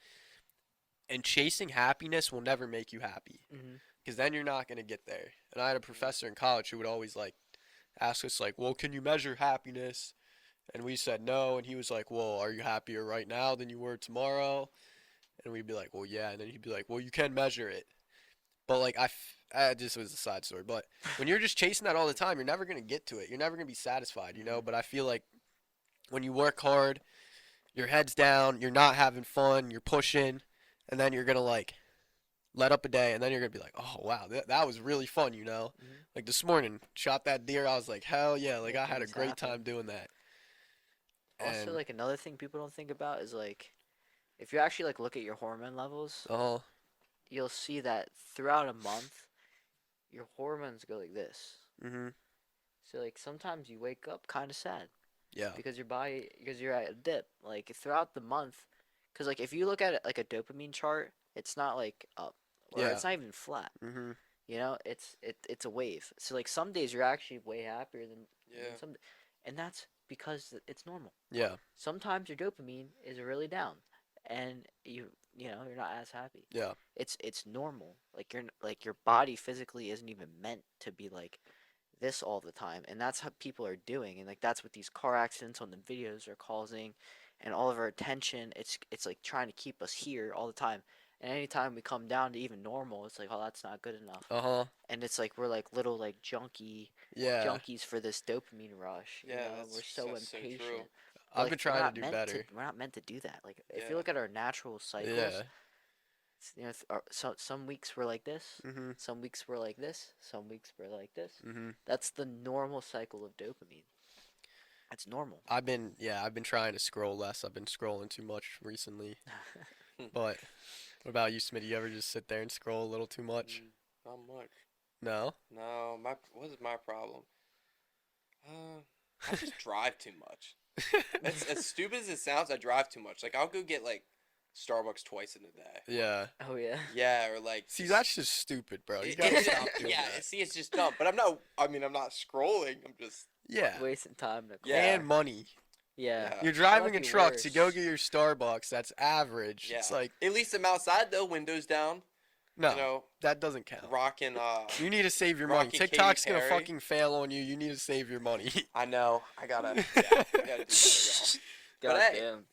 And chasing happiness will never make you happy. Mhm. Because then you're not going to get there. And I had a professor in college who would always like ask us like, well, can you measure happiness? And we said no. And he was like, well, are you happier right now than you were tomorrow? And we'd be like, well, yeah. And then he'd be like, well, you can measure it. But like just was a side story. But when you're just chasing that all the time, you're never going to get to it. You're never going to be satisfied, you know? But I feel like when you work hard, your head's down, you're not having fun, you're pushing, and then you're going to like let up a day, and then you're gonna be like, oh wow, that was really fun, you know. Mhm. Like this morning, shot that deer. I was like, hell yeah, like I had a Things great happen. time doing that. Also, And like another thing people don't think about is like, if you actually like look at your hormone levels, oh you'll see that throughout a month, your hormones go like this. mhm, So like sometimes you wake up kind of sad yeah, because because you're at a dip. Like throughout the month, because like if you look at it like a dopamine chart, it's not like up or Yeah. it's not even flat. mhm, You know, it's a wave. So like some days you're actually way happier than Yeah. some, and that's because it's normal. yeah, Sometimes your dopamine is really down, and you know you're not as happy. yeah, It's normal. Like your body physically isn't even meant to be like this all the time, and that's how people are doing, and like that's what these car accidents on the videos are causing, and all of our attention. It's like trying to keep us here all the time. And anytime we come down to even normal, it's like, oh, that's not good enough. And it's like we're like little like yeah. junkies for this dopamine rush. You Yeah, know? that's- We're so that's so true. impatient. I've Like, been we're trying not to do meant better. we're not meant to do that. Like if Yeah. you look at our natural cycles, Yeah, you know, some weeks we're like this, mhm, some weeks we're like this, some weeks we're like this. mhm. That's the normal cycle of dopamine. That's normal. I've been trying to scroll less. I've been scrolling too much recently. But what about you, Smitty? You ever just sit there and scroll a little too much? Not much. No. No, what is my problem? I just drive too much. As stupid as it sounds, I drive too much. Like I'll go get like Starbucks twice in a day. Yeah. Oh yeah. Yeah, or like See, just- that's just stupid, bro. You it- gotta it- stop doing yeah, that. see, it's just dumb. But I'm not. I mean, I'm not scrolling. I'm just. Yeah. Wasting time to Yeah. And money. Yeah. Yeah. You're driving might a be truck to go worse. get your Starbucks. That's average. Yeah. It's like, At least I'm outside though, windows down. No, You know, that doesn't count. rocking. You need to save your money. Rocking Katy TikTok's gonna Perry. fucking fail on you. You need to save your money. I know. I gotta. Yeah, I gotta do better, y'all. God But hey, damn.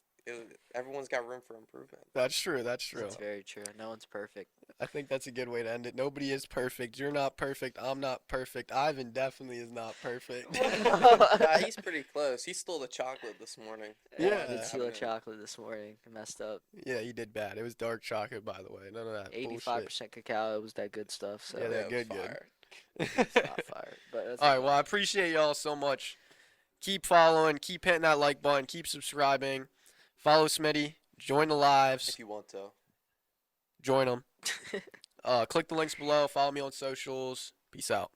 Everyone's got room for improvement. That's true. That's true. That's very true. No one's perfect. I think that's a good way to end it. Nobody is perfect. You're not perfect. I'm not perfect. Ivan definitely is not perfect. Nah, he's pretty close. He stole the chocolate this morning. Yeah. I did steal a chocolate this morning. I messed up. Yeah, you did bad. It was dark chocolate, by the way. None of that 85% cacao. It was that good stuff. So Yeah, Yeah, that it was good. fire. it's not fire. But that's All right. okay. Well, I appreciate y'all so much. Keep following. Keep hitting that like button. Keep subscribing. Follow Smitty. Join the lives. If you want to. Join them. Click the links below. Follow me on socials. Peace out.